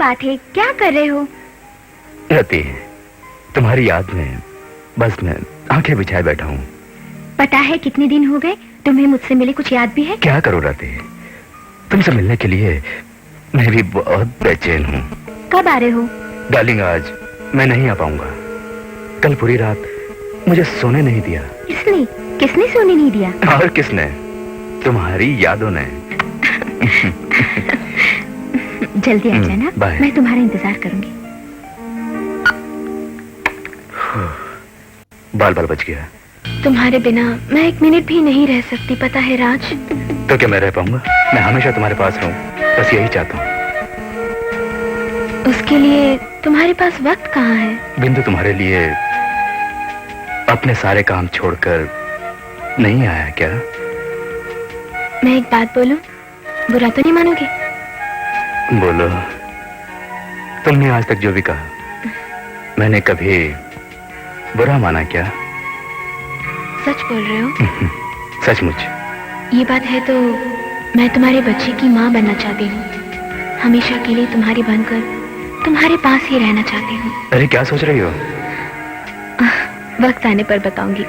बात है, क्या कर रहे हो? रति, तुम्हारी याद में बस मैं आंखें बिछाए बैठा हूँ। पता है कितने दिन हो गए तुम्हें मुझसे मिले, कुछ याद भी है? क्या करूँ रति, तुमसे मिलने के लिए मैं भी बहुत बेचैन हूँ। कब आ रहे हो? डार्लिंग, आज मैं नहीं आ पाऊंगा। कल पूरी रात मुझे सोने नहीं दिया। किसने? किसने सोने नहीं दिया? और किसने? तुम्हारी यादों ने। जल्दी आ जाना, बाय। मैं तुम्हारा इंतजार करूंगी। बाल बाल बच गया। तुम्हारे बिना मैं एक मिनट भी नहीं रह सकती, पता है राज। तो क्या मैं रह पाऊंगा? मैं हमेशा तुम्हारे पास रहूं, बस यही चाहता हूँ। उसके लिए तुम्हारे पास वक्त कहाँ है? बिंदु तुम्हारे लिए अपने सारे काम छोड़कर नहीं आया क्या? मैं एक बात बोलूं, बुरा तो नहीं मानोगे? बोलो। तुमने आज तक जो भी कहा मैंने कभी बुरा माना क्या? सच बोल रहे हो? सचमुच। ये बात है तो मैं तुम्हारे बच्चे की माँ बनना चाहती हूँ। हमेशा के लिए तुम्हारी बनकर तुम्हारे पास ही रहना चाहती हूँ। अरे क्या सोच रही हो? वक्त आने पर बताऊंगी।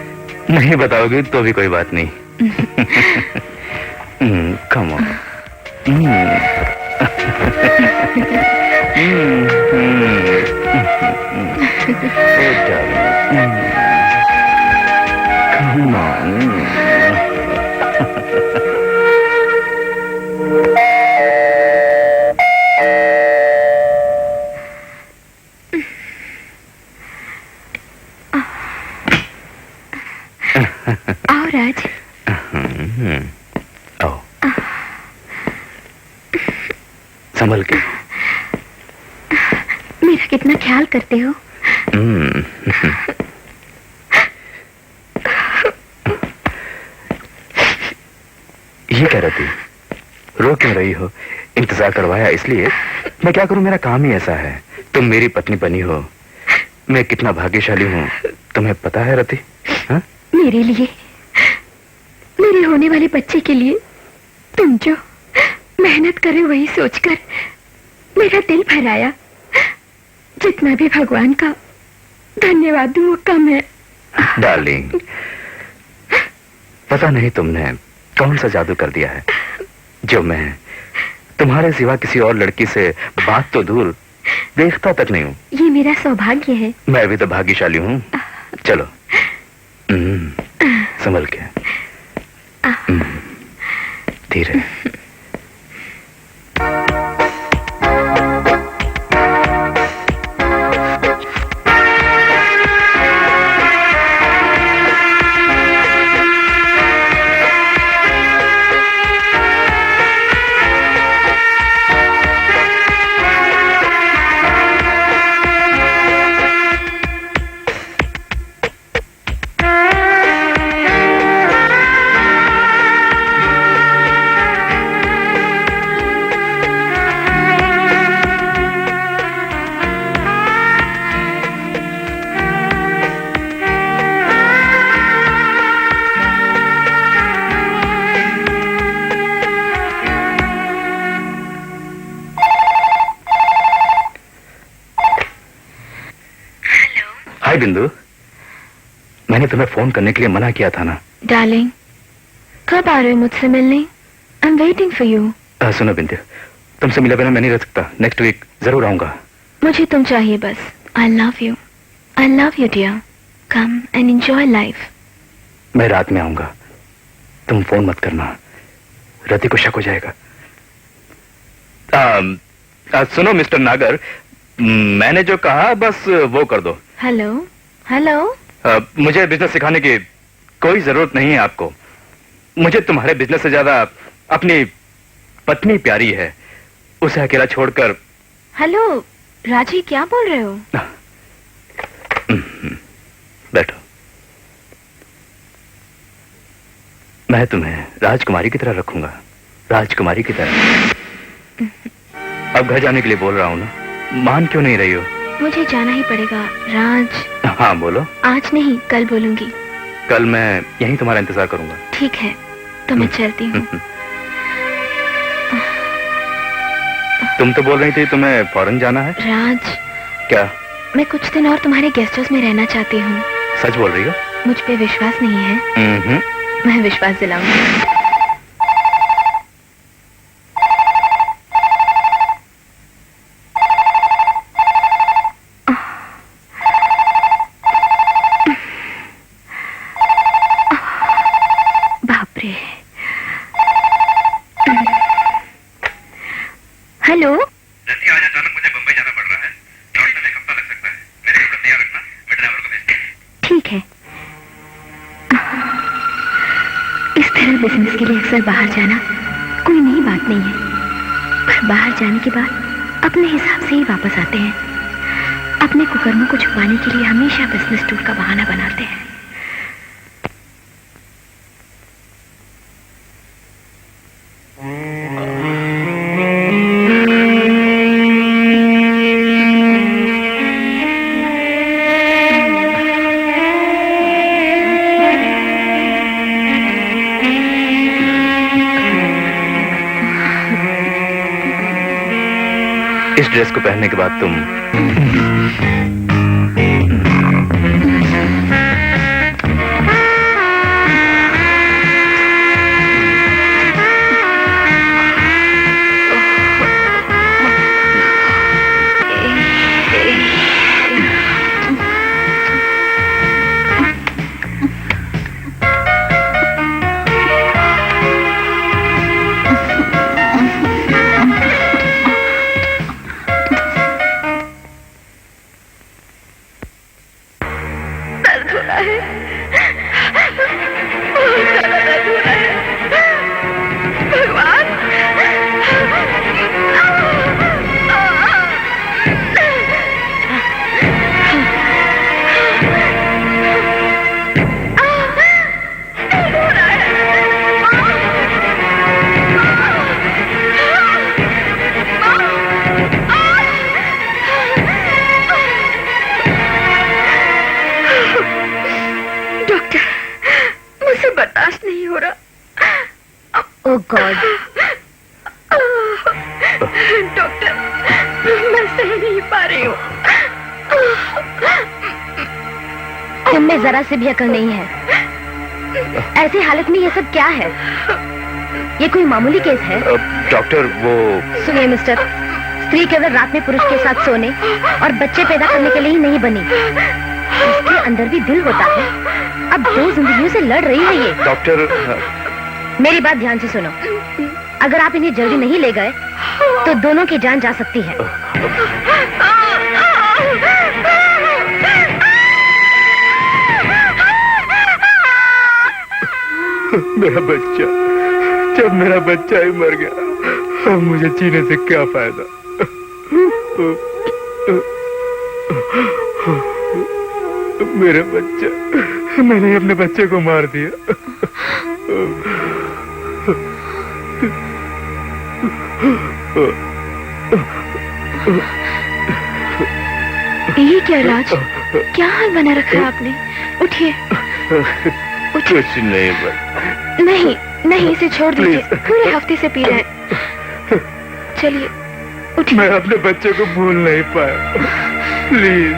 नहीं बताओगी तो भी कोई बात नहीं। Come on. Come on. आओ राज। आओ। संभल के। मेरा कितना ख्याल करते हो। ये कह रही थी, रो क्यों रही हो? इंतजार करवाया इसलिए। मैं क्या करूं, मेरा काम ही ऐसा है। तुम मेरी पत्नी बनी हो, मैं कितना भाग्यशाली हूँ तुम्हें पता है रति? हाँ? मेरे लिए, मेरे होने वाले बच्चे के लिए तुम जो मेहनत करे वही सोचकर मेरा दिल भर आया। जितना भी भगवान का धन्यवाद दूं वो कम है। डार्लिंग, पता नहीं तुमने कौन सा जादू कर दिया है जो मैं तुम्हारे सिवा किसी और लड़की से बात तो दूर देखता तक नहीं हूँ। ये मेरा सौभाग्य है। मैं भी तो भाग्यशाली हूँ। चलो संभल के। धीरे। हाय बिंदु, मैंने तुम्हें फोन करने के लिए मना किया था ना। डार्लिंग, कब आ रहे हो मुझसे मिलने? I am waiting for you. सुनो बिंदु, तुमसे मिले बिना मैं नहीं रह सकता। नेक्स्ट वीक जरूर आऊंगा। मुझे तुम चाहिए बस। I love you, I love you dear. Come and enjoy life. मैं रात में आऊंगा, तुम फोन मत करना, रति को शक हो जाएगा। सुनो मिस्टर नागर, मैंने जो कहा बस वो कर दो। Hello hello. मुझे बिजनेस सिखाने की कोई जरूरत नहीं है आपको। मुझे तुम्हारे बिजनेस से ज्यादा अपनी पत्नी प्यारी है, उसे अकेला छोड़कर। हेलो राजी, क्या बोल रहे हो? बैठो। मैं तुम्हें राजकुमारी की तरह रखूंगा, राजकुमारी की तरह। अब घर जाने के लिए बोल रहा हूँ ना, मान क्यों नहीं रही हो? मुझे जाना ही पड़ेगा राज। हाँ बोलो। आज नहीं, कल बोलूंगी। कल मैं यहीं तुम्हारा इंतजार करूंगा। ठीक है, तो मैं चलती हूँ। तुम तो बोल रही थी तुम्हें फौरन जाना है। राज, क्या? मैं कुछ दिन और तुम्हारे गेस्ट हाउस में रहना चाहती हूँ। सच बोल रही हो? मुझ पे विश्वास नहीं है? मैं विश्वास दिलाऊंगी। बाप रे। हेलो। जल्दी आज अचानक मुझे बंबई जाना पड़ रहा है। लौटने में एक हफ्ता लग सकता है। मेरे कपड़े तैयार रखना, मैं ड्राइवर को भेज दूंगा। ठीक है। इस तरह बिजनेस के लिए अक्सर बाहर जाना कोई नई बात नहीं है, पर बाहर जाने के बाद अपने हिसाब से ही वापस आते हैं। अपने कुकर्मों को छुपाने के लिए हमेशा बिजनेस टूर का बहाना बनाते हैं। इस ड्रेस को पहनने के बाद तुम दर्द हो रहा है, बहुत ज्यादा दर्द हो रहा है। भगवान, दर्द हो रहा है। डॉक्टर, मुझे बर्दाश्त नहीं हो रहा। ओह गॉड। डॉक्टर, मैं सह नहीं पा रही हूँ। तुम में जरा से भी अकल नहीं है। ऐसी हालत में ये सब क्या है? ये कोई मामूली केस है? डॉक्टर, वो सुनिए मिस्टर, स्त्री केवल रात में पुरुष के साथ सोने और बच्चे पैदा करने के लिए ही नहीं बनी। इसके अंदर भी दिल होता है। अब दो जिंदगियों से लड़ रही है ये। डॉक्टर, मेरी बात ध्यान से सुनो। अगर आप इन्हें जल्दी नहीं ले गए तो दोनों की जान जा सकती है। मेरा बच्चा, जब मेरा बच्चा ही मर गया, अब मुझे जीने से क्या फायदा? मेरा बच्चा, मैंने अपने बच्चे को मार दिया। ये क्या राज, क्या हाल बना रखा है आपने? उठिए। कुछ नहीं बस। नहीं नहीं, इसे छोड़ दीजिए। पूरे हफ्ते से पी रहे हैं। चलिए उठिए। मैं अपने बच्चे को भूल नहीं पाया। प्लीज,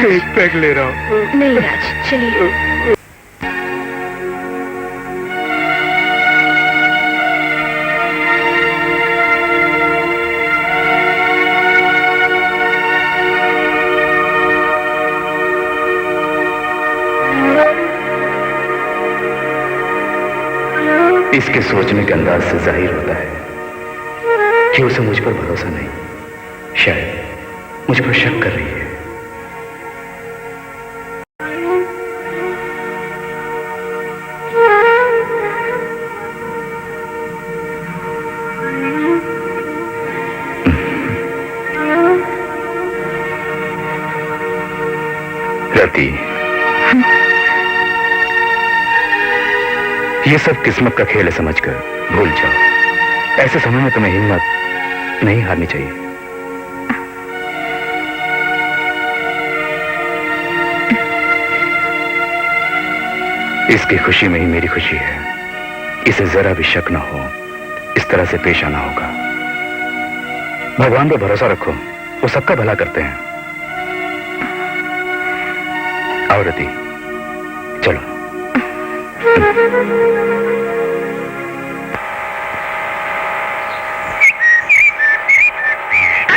एक पैक ले रहा हूँ। नहीं राज, चलिए। इसके सोचने के अंदाज से जाहिर होता है कि उसे मुझ पर भरोसा नहीं, शायद मुझ पर शक कर रही है। रति, ये सब किस्मत का खेल है समझकर भूल जाओ। ऐसे समय में तुम्हें हिम्मत नहीं हारनी चाहिए। इसकी खुशी में ही मेरी खुशी है। इसे जरा भी शक ना हो, इस तरह से पेश आना होगा। भगवान पे भरोसा रखो, वो सबका भला करते हैं। आओ रति, चलो।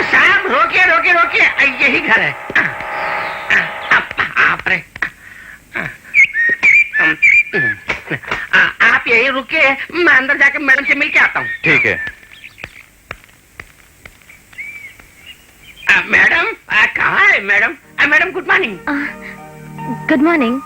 साहब रोकिए रोकिए रोकिए, यही घर है। आप रे, आप यही रुकिए, मैं अंदर जाके मैडम से मिल के आता हूँ। ठीक है। मैडम कहाँ है madam? Madam good morning. Good morning.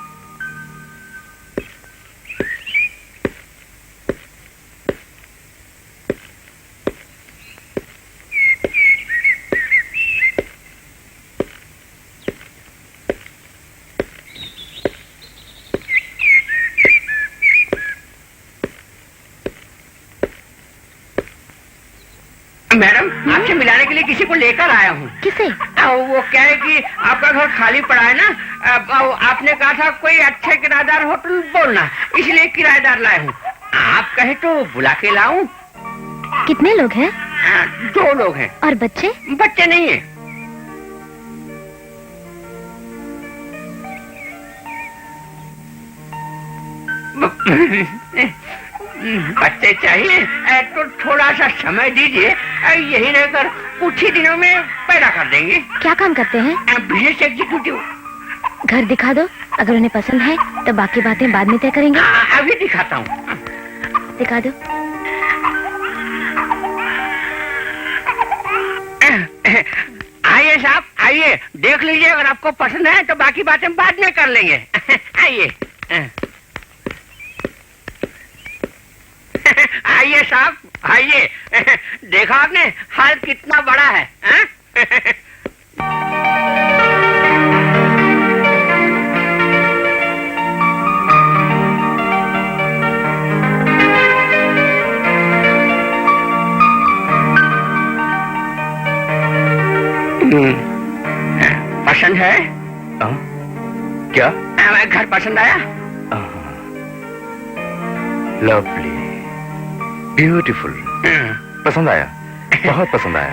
Madam आपसे मिलाने के लिए किसी को लेकर आया हूँ। किसे? वो क्या है कि आपका घर खाली पड़ा है ना, आपने कहा था कोई अच्छे किराएदार होटल बोलना, इसलिए किराएदार लाए हूँ। आप कहे तो बुला के लाऊं? कितने लोग हैं? 2 लोग हैं। और बच्चे? बच्चे नहीं है। बच्चे चाहिए तो थोड़ा सा समय दीजिए, यही रहकर कुछ ही दिनों में पैदा कर देंगे। क्या काम करते हैं? Business executive. घर दिखा दो, अगर उन्हें पसंद है तो बाकी बातें बाद में तय करेंगे। अभी दिखाता हूँ। दिखा दो। आइए साहब आइए, देख लीजिए, अगर आपको पसंद है तो बाकी बातें बाद में कर लेंगे। आइए आइए साहब आइए। देखा आपने हाल कितना बड़ा है, हाँ? पसंद है? क्या? घर पसंद आया? Lovely, beautiful. पसंद आया, बहुत पसंद आया।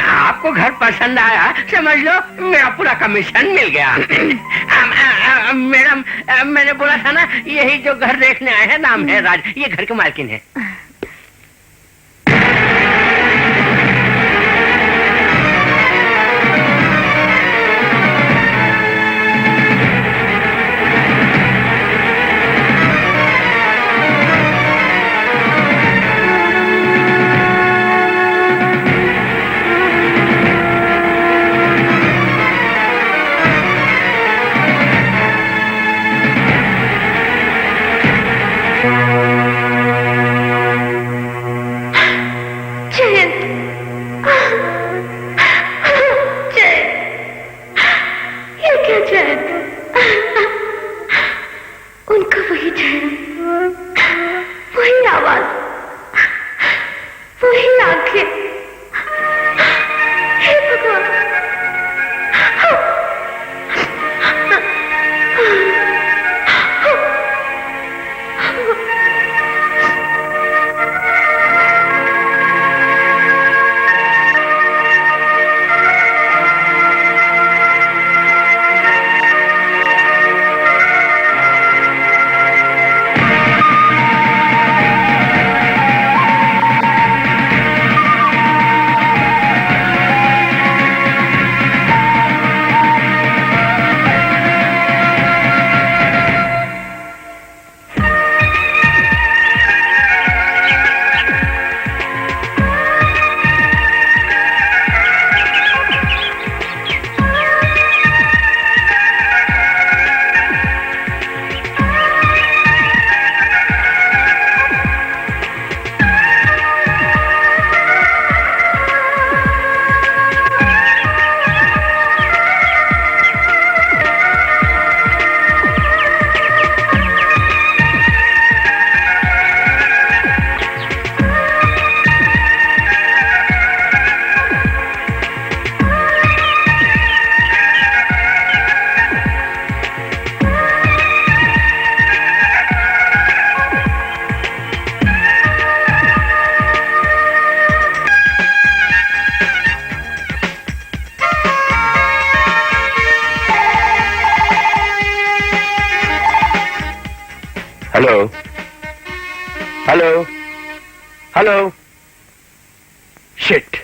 आपको घर पसंद आया, समझ लो मेरा पूरा कमीशन मिल गया। मैडम मैंने बोला था ना, यही जो घर देखने आए हैं नाम है राज, ये घर के मालकिन है। Hello hello hello shit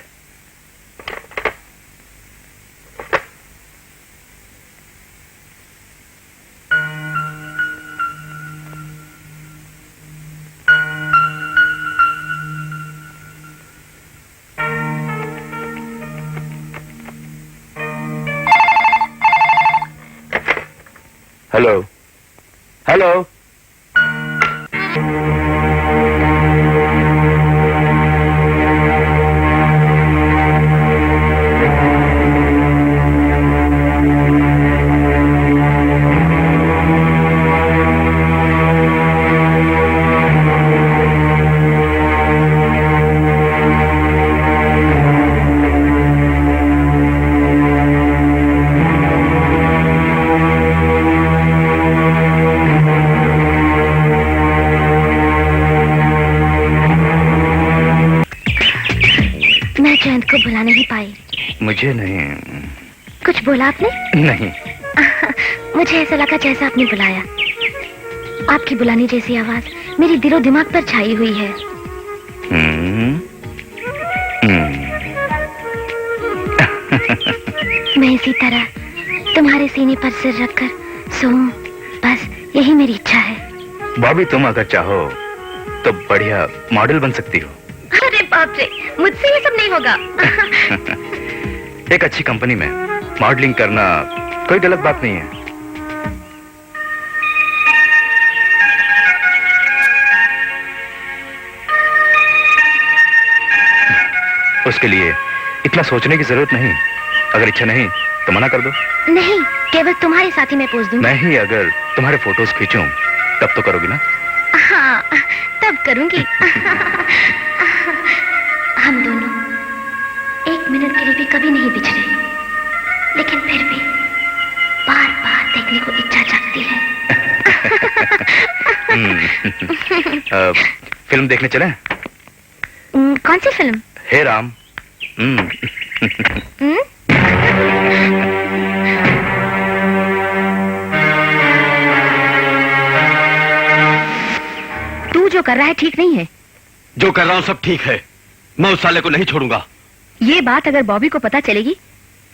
hello hello मैं जयंत को बुला नहीं पाई। मुझे नहीं। कुछ बोला आपने? नहीं। मुझे ऐसा लगा जैसा आपने बुलाया। आपकी बुलाने जैसी आवाज मेरी दिलो दिमाग पर छाई हुई है। मैं इसी तरह तुम्हारे सीने पर सिर रखकर सोऊं, बस यही मेरी इच्छा है। बॉबी, तुम अगर चाहो तो बढ़िया मॉडल बन सकती हो। अरे बाप रे, मुझसे ये सब नहीं होगा। एक अच्छी कंपनी में मॉडलिंग करना कोई गलत बात नहीं है। उसके लिए इतना सोचने की जरूरत नहीं। अगर इच्छा नहीं तो मना कर दो। नहीं, केवल तुम्हारे साथ ही मैं पोज दूंगी। मैं ही अगर तुम्हारे फोटोज खींचूं तब तो करोगी ना? हाँ, तब करूंगी। हम दोनों एक मिनट के लिए भी कभी नहीं बिछड़े, लेकिन फिर भी बार बार देखने को इच्छा जागती है। फिल्म देखने चलें? कौन सी फिल्म? हे राम। तू जो कर रहा है ठीक नहीं है। जो कर रहा हूँ सब ठीक है। मैं उस साले को नहीं छोड़ूंगा। ये बात अगर बॉबी को पता चलेगी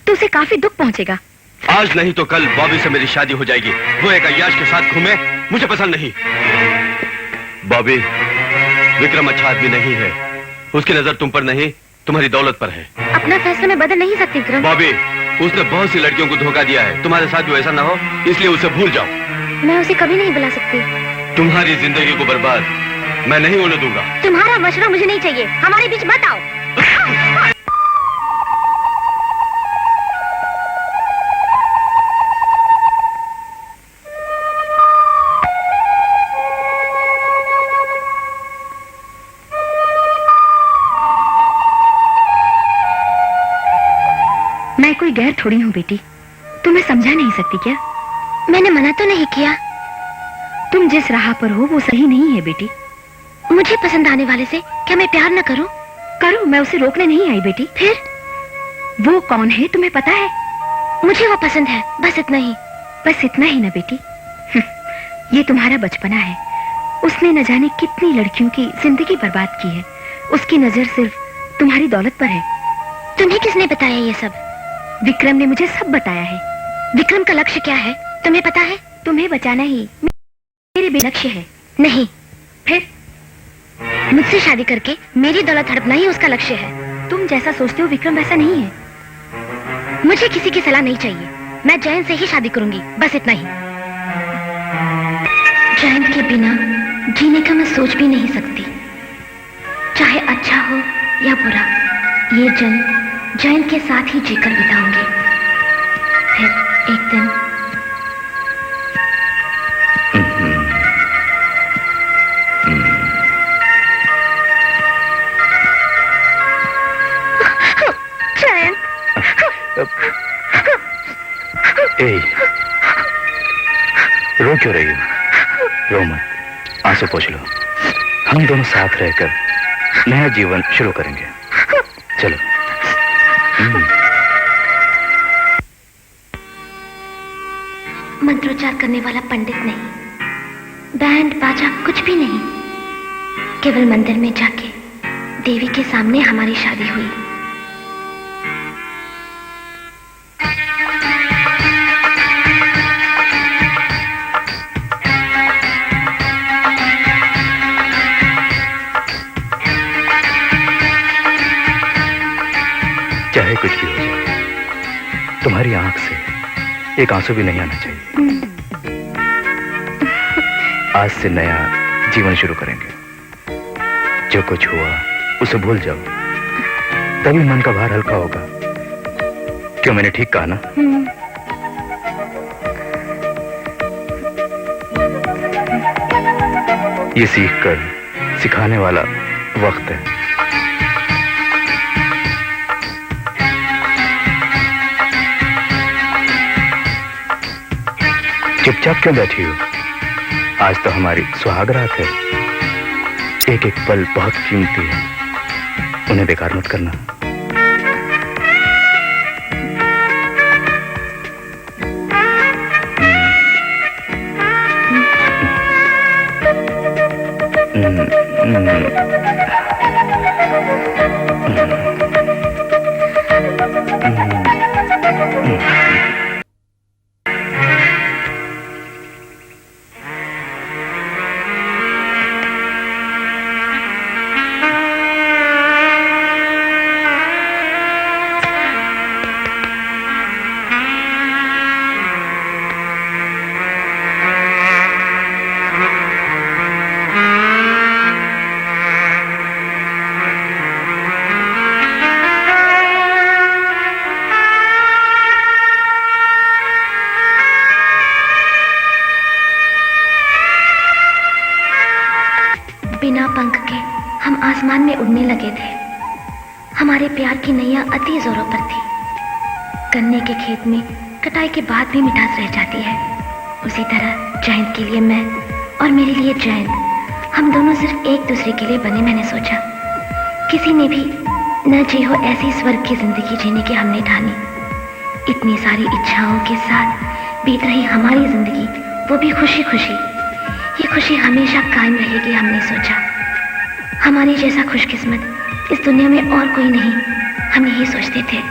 तो उसे काफी दुख पहुंचेगा। आज नहीं तो कल बॉबी से मेरी शादी हो जाएगी। वो एक अय्याश के साथ घूमे, मुझे पसंद नहीं। बॉबी, विक्रम अच्छा आदमी नहीं है। उसकी नजर तुम पर नहीं, तुम्हारी दौलत पर है। अपना फैसला मैं बदल नहीं सकती विक्रम। बॉबी, उसने बहुत सी लड़कियों को धोखा दिया है। तुम्हारे साथ भी ऐसा ना हो, इसलिए उसे भूल जाओ। मैं उसे कभी नहीं बुला सकती। तुम्हारी जिंदगी को बर्बाद मैं नहीं होने दूंगा। तुम्हारा मशवरा मुझे नहीं चाहिए। हमारे बीच मत आओ। मैं कोई गैर थोड़ी हूँ बेटी, तुम्हें समझा नहीं सकती क्या? मैंने मना तो नहीं किया। तुम जिस राह पर हो वो सही नहीं है बेटी। मुझे पसंद आने वाले से क्या मैं प्यार न करूं? करो, मैं उसे रोकने नहीं आई बेटी। फिर वो कौन है तुम्हें पता है? मुझे वो पसंद है, बस इतना ही। बस इतना ही ना बेटी। ये तुम्हारा बचपना है। उसने न जाने कितनी लड़कियों की जिंदगी बर्बाद की है। उसकी नजर सिर्फ तुम्हारी दौलत पर है। तुम्हें किसने बताया ये सब? विक्रम ने मुझे सब बताया है। विक्रम का लक्ष्य क्या है तुम्हें पता है? तुम्हें बचाना ही मेरे भी लक्ष्य है। नहीं, फिर मुझसे शादी करके मेरी दौलत हड़पना ही उसका लक्ष्य है। तुम जैसा सोचते हो विक्रम वैसा नहीं है। मुझे किसी की सलाह नहीं चाहिए। मैं जयंत से ही शादी करूंगी, बस इतना ही। जयंत के बिना जीने का मैं सोच भी नहीं सकती। चाहे अच्छा हो या बुरा, ये जन्म जयंत के साथ ही जीकर बिताऊंगी। फिर एक दिन रो क्यों रही हो? रो मत, आंसू पोंछ लो। हम दोनों साथ रहकर नया जीवन शुरू करेंगे। चलो। मंत्रोच्चार करने वाला पंडित नहीं, बैंड बाजा कुछ भी नहीं, केवल मंदिर में जाके देवी के सामने हमारी शादी हुई। चाहे कुछ भी हो जाए, तुम्हारी आंख से एक आंसू भी नहीं आना चाहिए। आज से नया जीवन शुरू करेंगे। जो कुछ हुआ उसे भूल जाओ, तभी मन का भार हल्का होगा। क्यों, मैंने ठीक कहा ना? ये सीख कर सिखाने वाला वक्त है। चुपचाप क्यों बैठी हो? आज तो हमारी सुहाग रात है। एक एक पल बहुत कीमती है, उन्हें बेकार मत करना। बिना पंख के हम आसमान में उड़ने लगे थे। हमारे प्यार की नैया अति जोरों पर थी। गन्ने के खेत में कटाई के बाद भी मिठास रह जाती है, उसी तरह जयंत के लिए मैं और मेरे लिए जयंत, हम दोनों सिर्फ एक दूसरे के लिए बने। मैंने सोचा किसी ने भी न जी हो ऐसी स्वर्ग की जिंदगी जीने की हमने ठानी। इतनी सारी इच्छाओं के साथ बीत रही हमारी जिंदगी, वो भी खुशी खुशी। ये खुशी हमेशा कायम रहेगी, हमने सोचा। हमारी जैसा खुशकिस्मत इस दुनिया में और कोई नहीं, हम यही सोचते थे।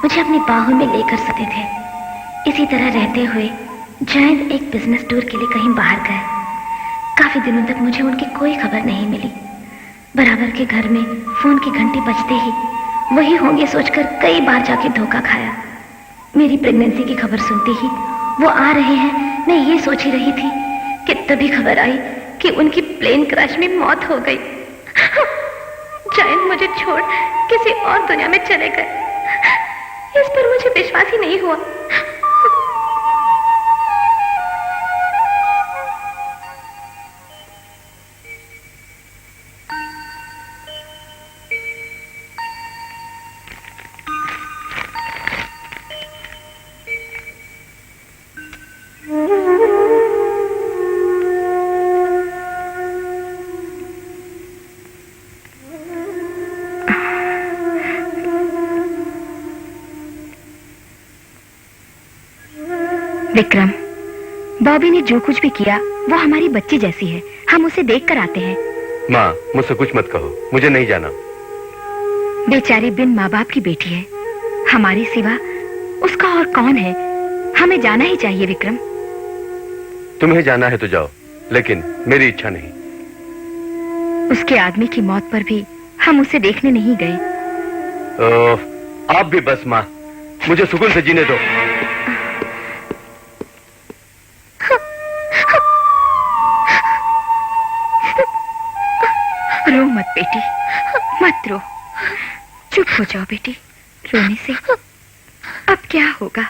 मुझे अपनी बाहों में लेकर सोते थे। इसी तरह रहते हुए जयंत एक बिजनेस टूर के लिए कहीं बाहर गए। काफी दिनों तक मुझे उनकी कोई खबर नहीं मिली। बराबर के घर में फोन की घंटी बजते ही वही होंगे सोचकर कई बार जाके धोखा खाया। मेरी प्रेगनेंसी की खबर सुनते ही वो आ रहे हैं, मैं ये सोच ही रही थी कि तभी खबर आई कि उनकी प्लेन क्रैश में मौत हो गई। मुझे छोड़ किसी और दुनिया में चले गए। इस पर मुझे विश्वास ही नहीं हुआ। विक्रम, बॉबी ने जो कुछ भी किया वो हमारी बच्ची जैसी है। हम उसे देख कर आते हैं। माँ, मुझसे कुछ मत कहो, मुझे नहीं जाना। बेचारी बिन माँ बाप की बेटी है। हमारे सिवा उसका और कौन है? हमें जाना ही चाहिए विक्रम। तुम्हें जाना है तो जाओ, लेकिन मेरी इच्छा नहीं। उसके आदमी की मौत पर भी हम उसे देखने नहीं गए। आप भी बस माँ, मुझे सुकून से जीने दो। रो मत बेटी, मत रो। चुप हो जाओ बेटी। रोने से अब क्या होगा?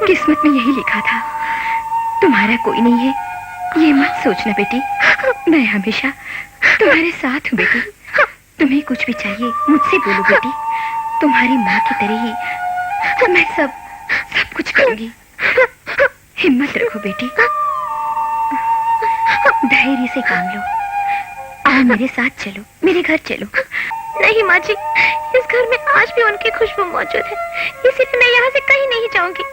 किस्मत में यही लिखा था। तुम्हारा कोई नहीं है ये मत सोचना बेटी। मैं हमेशा तुम्हारे साथ हूँ बेटी। तुम्हें कुछ भी चाहिए मुझसे बोलो बेटी। तुम्हारी माँ की तरह ही मैं सब कुछ करूंगी। हिम्मत रखो बेटी, धैर्य से काम लो। आओ मेरे साथ चलो, मेरे घर चलो। नहीं माँ जी, इस घर में आज भी उनकी खुशबू मौजूद है, इसीलिए मैं यहाँ से कहीं नहीं जाऊंगी।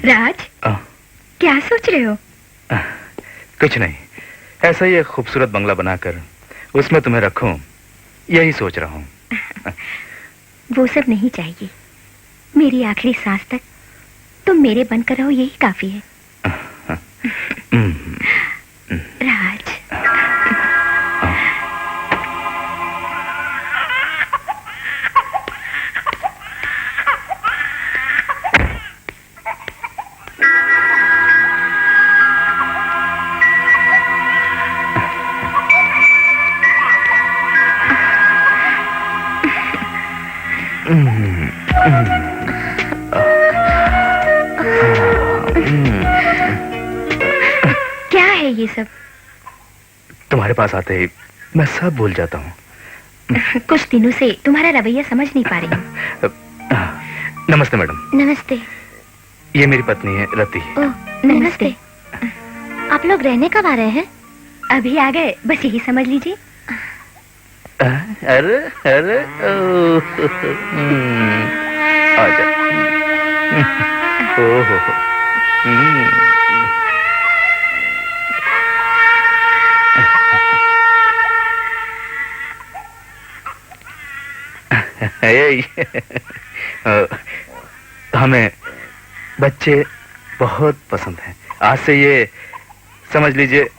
राज, क्या सोच रहे हो? कुछ नहीं, ऐसा ही एक खूबसूरत बंगला बनाकर उसमें तुम्हें रखूं, यही सोच रहा हूं। वो सब नहीं चाहिए। मेरी आखिरी सांस तक तुम मेरे बनकर रहो, यही काफी है। राज, क्या है ये सब? तुम्हारे पास आते ही मैं सब भूल जाता हूँ। कुछ दिनों से तुम्हारा रवैया समझ नहीं पा रही हूँ। नमस्ते मैडम। नमस्ते। ये मेरी पत्नी है रति। ओह, नमस्ते। आप लोग रहने कब आ रहे हैं? अभी आ गए, बस यही समझ लीजिए। अरे अरे आजा। ओहो। हमें बच्चे बहुत पसंद हैं। आज से ये समझ लीजिए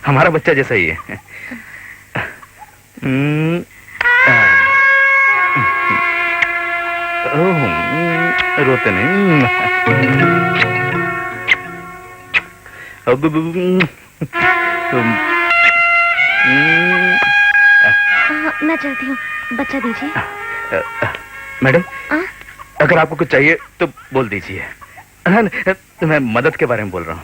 हमारा बच्चा जैसा ही है। रोते नहीं। मैं चलती हूँ, बच्चा दीजिए। मैडम, अगर आपको कुछ चाहिए तो बोल दीजिए। तो मैं मदद के बारे में बोल रहा हूँ।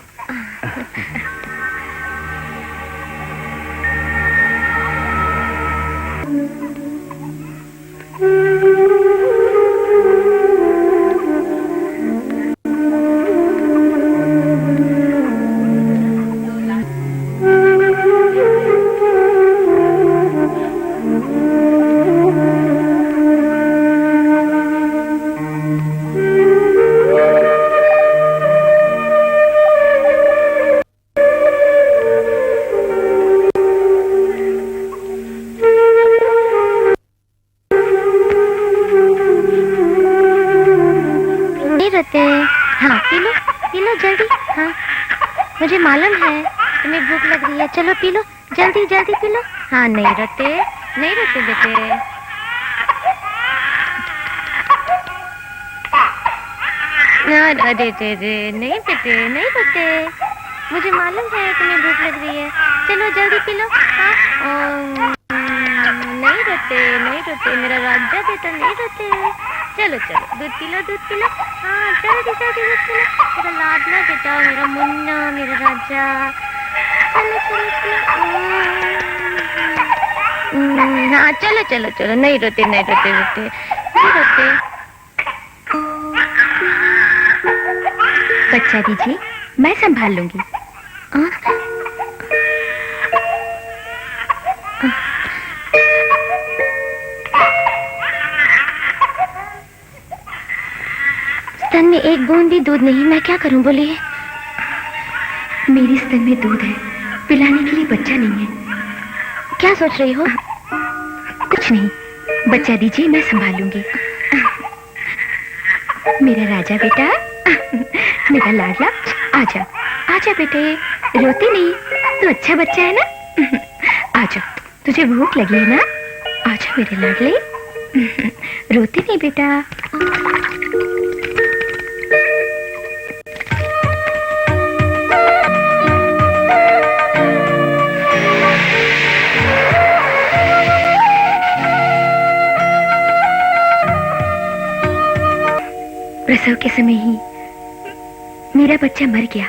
हाँ पी लो जल्दी। हाँ मुझे मालूम है तुम्हें भूख लग रही है, चलो पी लो जल्दी जल्दी पी लो। हाँ नहीं रोते बेटे। अरे नहीं बेटे नहीं रोते, मुझे मालूम है तुम्हें भूख लग रही है, चलो जल्दी पी लो। हाँ नहीं रोते मेरा राजा बेटा नहीं रोते। चलो दूध पी लो। हाँ जल्दी दूध पी लो, मेरा लाडला बेटा, मेरा मुन्ना, मेरा राजा। हाँ चलो नहीं रोते बेटे नहीं रोते। बच्चा दीजिए, मैं संभाल लूंगी। स्तन में एक बूंद भी दूध नहीं, मैं क्या करूं बोलिए। मेरी स्तन में दूध है, पिलाने के लिए बच्चा नहीं है। क्या सोच रही हो? कुछ नहीं, बच्चा दीजिए, मैं संभाल लूंगी। मेरा राजा बेटा, मेरा लाडला, आजा बेटे, रोते नहीं, तो अच्छा बच्चा है ना। आजा, तुझे भूख लगी है ना, आजा मेरे लाडले, रोते नहीं बेटा। प्रसव के समय ही मेरा बच्चा मर गया।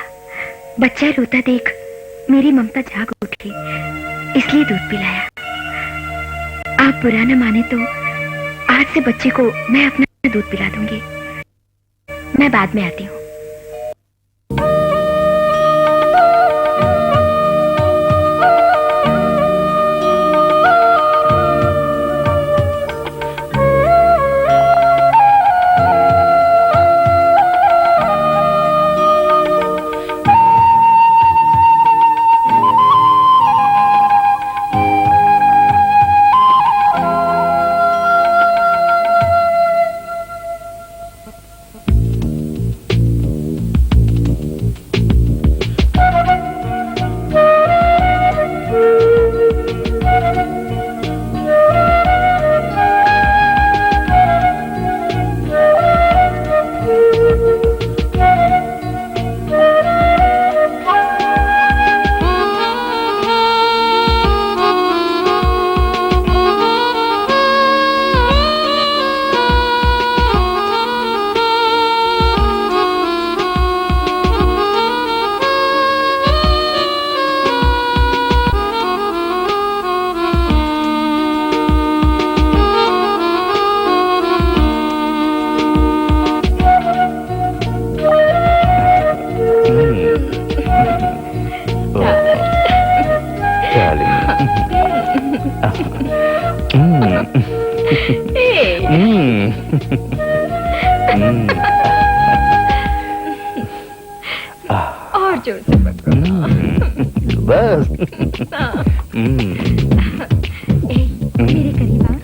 बच्चा रोता देख मेरी ममता जाग उठी, इसलिए दूध पिलाया। आप बुरा न माने तो आज से बच्चे को मैं अपना दूध पिला दूंगी। मैं बाद में आती हूँ। और जोर से पकड़ो। बस। मेरे करीब आ।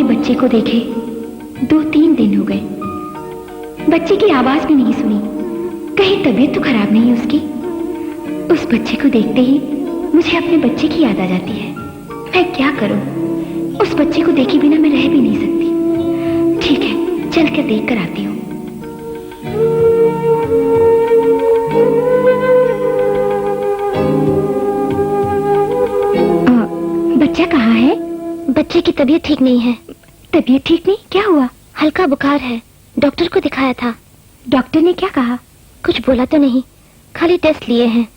बच्चे को देखे 2-3 दिन हो गए, बच्चे की आवाज भी नहीं सुनी। कहीं तबीयत तो खराब नहीं उसकी? उस बच्चे को देखते ही मुझे अपने बच्चे की याद आ जाती है। मैं क्या करूं? उस बच्चे को देखे बिना मैं रह भी नहीं सकती। ठीक है, चल कर देख कर आती हूँ। बच्चा कहाँ है? बच्चे की तबीयत ठीक नहीं है। तबीयत ठीक नहीं? क्या हुआ? हल्का बुखार है, डॉक्टर को दिखाया था। डॉक्टर ने क्या कहा? कुछ बोला तो नहीं, खाली टेस्ट लिए हैं।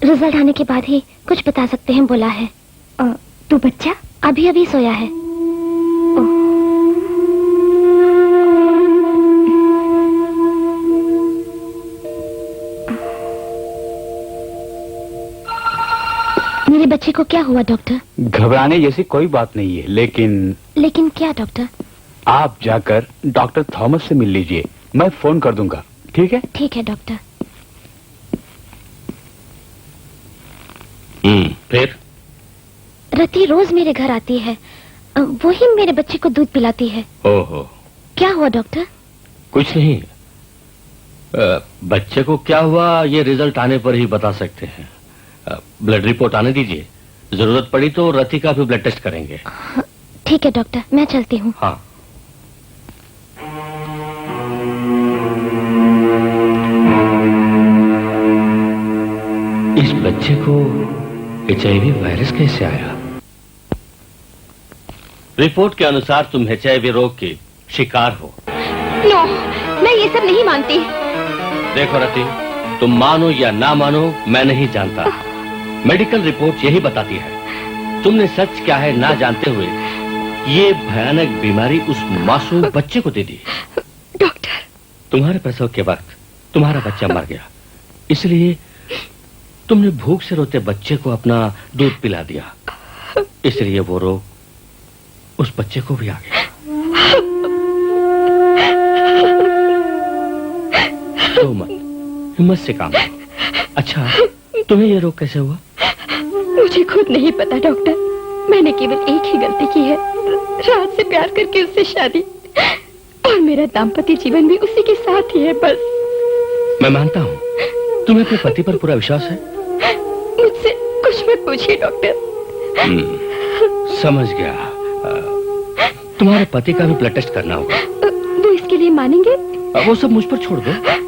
रिजल्ट आने के बाद ही कुछ बता सकते हैं बोला है। तो बच्चा अभी अभी सोया है। मेरे बच्चे को क्या हुआ डॉक्टर? घबराने जैसी कोई बात नहीं है, लेकिन क्या डॉक्टर? आप जाकर डॉक्टर थॉमस से मिल लीजिए, मैं फोन कर दूंगा। ठीक है? ठीक है डॉक्टर। फिर रति रोज मेरे घर आती है, वो ही मेरे बच्चे को दूध पिलाती है। ओहो, क्या हुआ डॉक्टर? कुछ नहीं। बच्चे को क्या हुआ ये रिजल्ट आने पर ही बता सकते हैं। ब्लड रिपोर्ट आने दीजिए, जरूरत पड़ी तो रति का भी ब्लड टेस्ट करेंगे। ठीक है डॉक्टर, मैं चलती हूँ। हाँ। इस बच्चे को HIV वायरस कैसे आया? रिपोर्ट के अनुसार तुम HIV रोग के शिकार हो। नो, मैं ये सब नहीं मानती। देखो रति, तुम मानो या ना मानो, मैं नहीं जानता। मेडिकल रिपोर्ट यही बताती है। तुमने सच क्या है ना जानते हुए ये भयानक बीमारी उस मासूम बच्चे को दे दी। डॉक्टर, तुम्हारे प्रसव के वक्त तुम्हारा बच्चा मर गया, इसलिए तुमने भूख से रोते बच्चे को अपना दूध पिला दिया, इसलिए वो रोग उस बच्चे को भी आ गया। रो मत, हिम्मत से काम लो। अच्छा, तुम्हें ये रोग कैसे हुआ? मुझे खुद नहीं पता डॉक्टर। मैंने केवल एक ही गलती की है, राज से प्यार करके उससे शादी, और मेरा दाम्पत्य जीवन भी उसी के साथ ही है बस। मैं मानता हूँ तुम्हें अपने पति पर पूरा विश्वास है। मुझसे कुछ मत पूछिए डॉक्टर। समझ गया। तुम्हारे पति का भी ब्लड टेस्ट करना होगा। वो इसके लिए मानेंगे? वो सब मुझ पर छोड़ दो।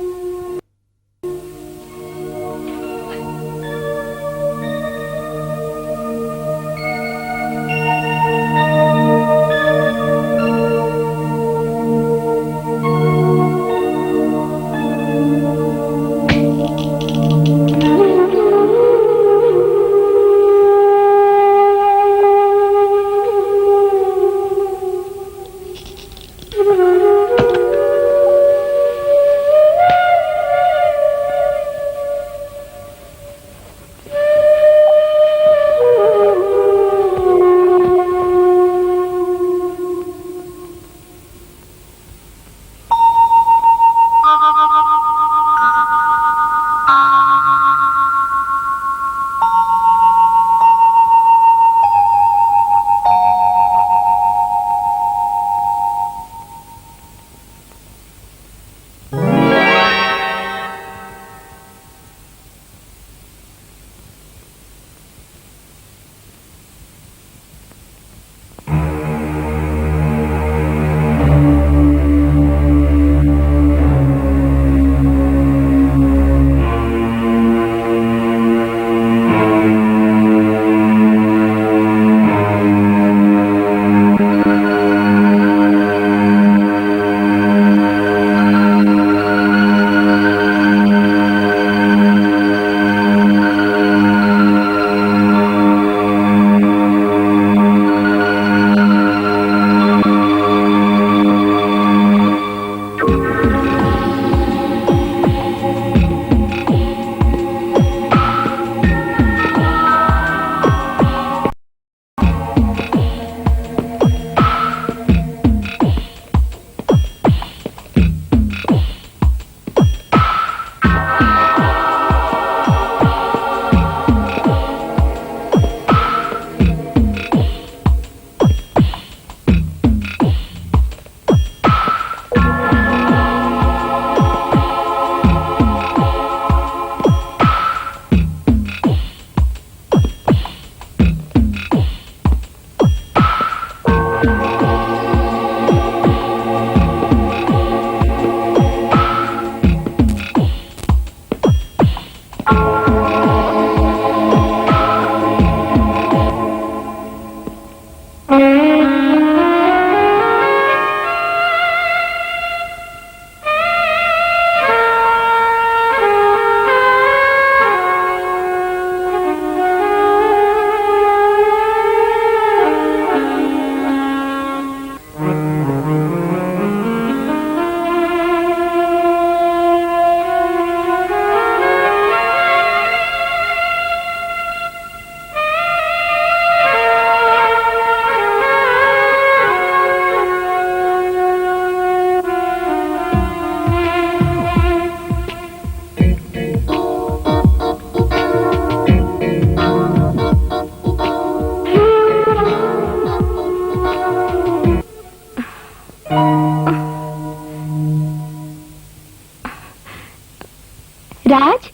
राज,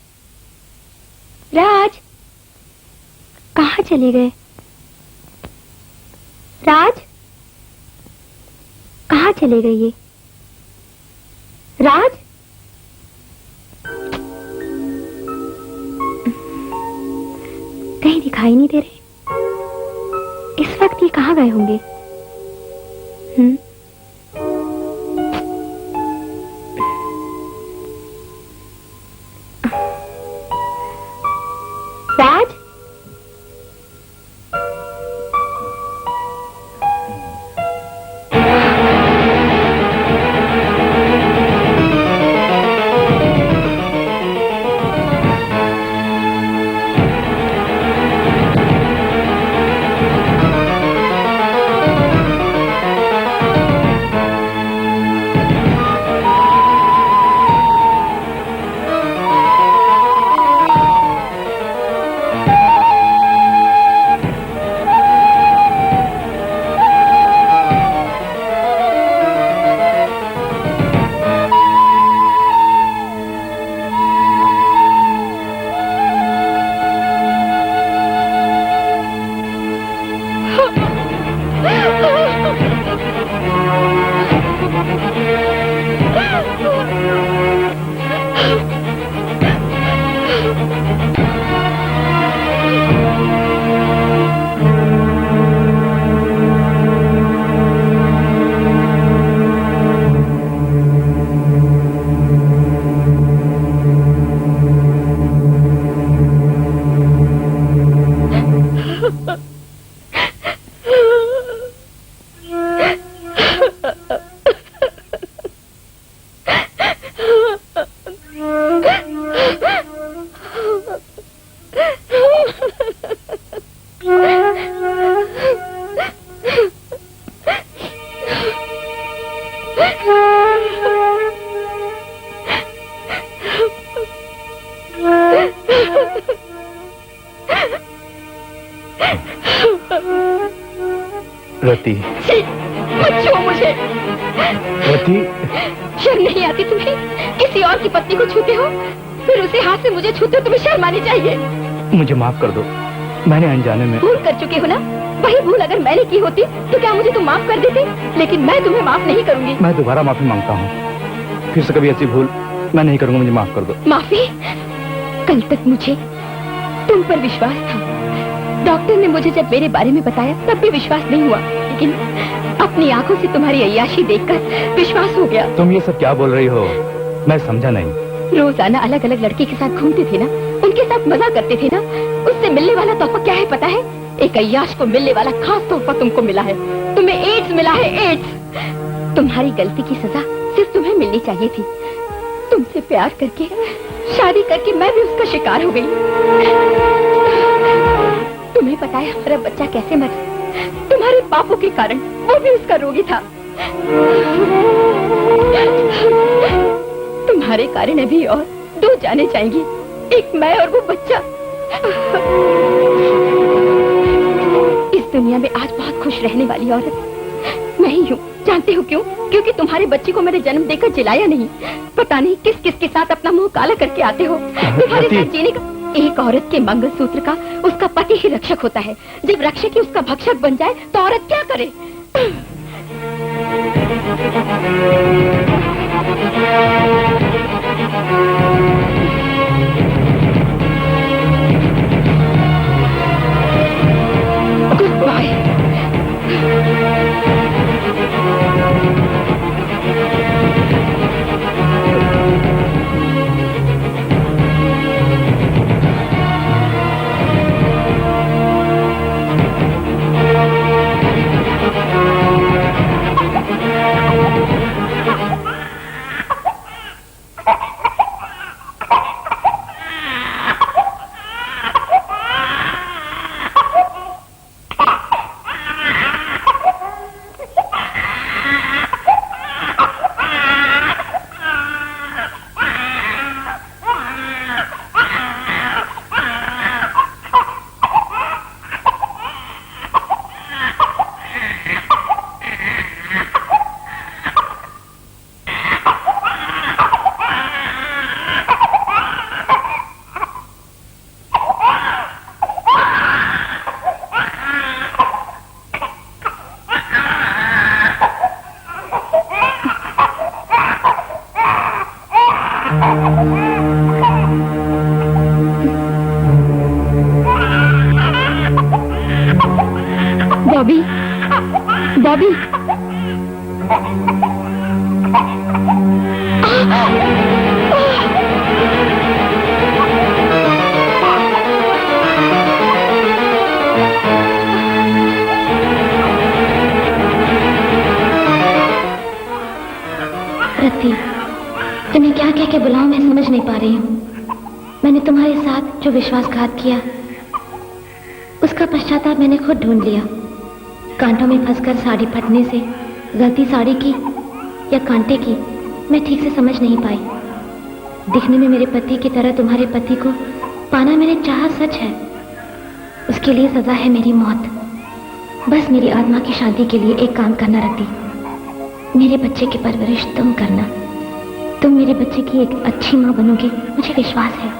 राज, कहाँ चले गए? राज, कहाँ चले गए ये? राज, कहीं दिखाई नहीं दे रहे। इस वक्त ये कहाँ गए होंगे? राज, रति, मत छुओ मुझे। रति, शर्म नहीं आती तुम्हें? किसी और की पत्नी को छूते हो, फिर उसे हाथ से मुझे छूते हो। तुम्हें शर्म आनी चाहिए। मुझे माफ कर दो, मैंने अनजाने में। भूल कर चुके हो ना? वही भूल अगर मैंने की होती तो क्या मुझे तुम माफ कर देते? लेकिन मैं तुम्हें माफ नहीं करूंगी। मैं दोबारा माफी मांगता हूँ, फिर से कभी ऐसी भूल मैं नहीं करूंगा। मुझे माफ कर दो। माफी? कल तक मुझे तुम पर विश्वास था। डॉक्टर ने मुझे जब मेरे बारे में बताया तब भी विश्वास नहीं हुआ, लेकिन अपनी आंखों से तुम्हारी अय्याशी देखकर विश्वास हो गया। तुम ये सब क्या बोल रही हो? मैं समझा नहीं। रोजाना अलग अलग लड़के के साथ घूमते थे ना, उनके साथ मजा करते थे ना। उससे मिलने वाला तोहफा क्या है पता है? एक अय्याश को मिलने वाला खास तोहफा तुमको मिला है। तुम्हें एड्स मिला है, एड्स। तुम्हारी गलती की सजा सिर्फ तुम्हें मिलनी चाहिए थी। तुमसे प्यार करके, शादी करके मैं भी उसका शिकार हो गई। तुम्हें पता है हमारा बच्चा कैसे मरा? तुम्हारे पापों के कारण। वो भी उसका रोगी था। तुम्हारे कारण अभी और 2 जाने जाएंगी, एक मैं और वो बच्चा। इस दुनिया में आज बहुत खुश रहने वाली औरत मैं ही हूँ। जानते हो क्यों? क्योंकि तुम्हारे बच्चे को मैंने जन्म देकर जिलाया नहीं। पता नहीं किस किस के साथ अपना मुंह काला करके आते हो। तुम्हारे साथ जीने का। एक औरत के मंगलसूत्र का उसका पति ही रक्षक होता है। जब रक्षक ही उसका भक्षक बन जाए तो औरत क्या करे? Good bye. बॉबी, बॉबी, रति, तुम्हें क्या कह के बुलाऊं मैं समझ नहीं पा रही हूँ। मैंने तुम्हारे साथ जो विश्वासघात किया उसका पश्चाताप मैंने खुद ढूंढ लिया। कांटों में फंसकर साड़ी फटने से गलती साड़ी की या कांटे की मैं ठीक से समझ नहीं पाई। दिखने में मेरे पति की तरह तुम्हारे पति को पाना मैंने चाहा सच है, उसके लिए सजा है मेरी मौत। बस मेरी आत्मा की शांति के लिए एक काम करना रति, मेरे बच्चे की परवरिश तुम करना। तुम मेरे बच्चे की एक अच्छी माँ बनोगी, मुझे विश्वास है।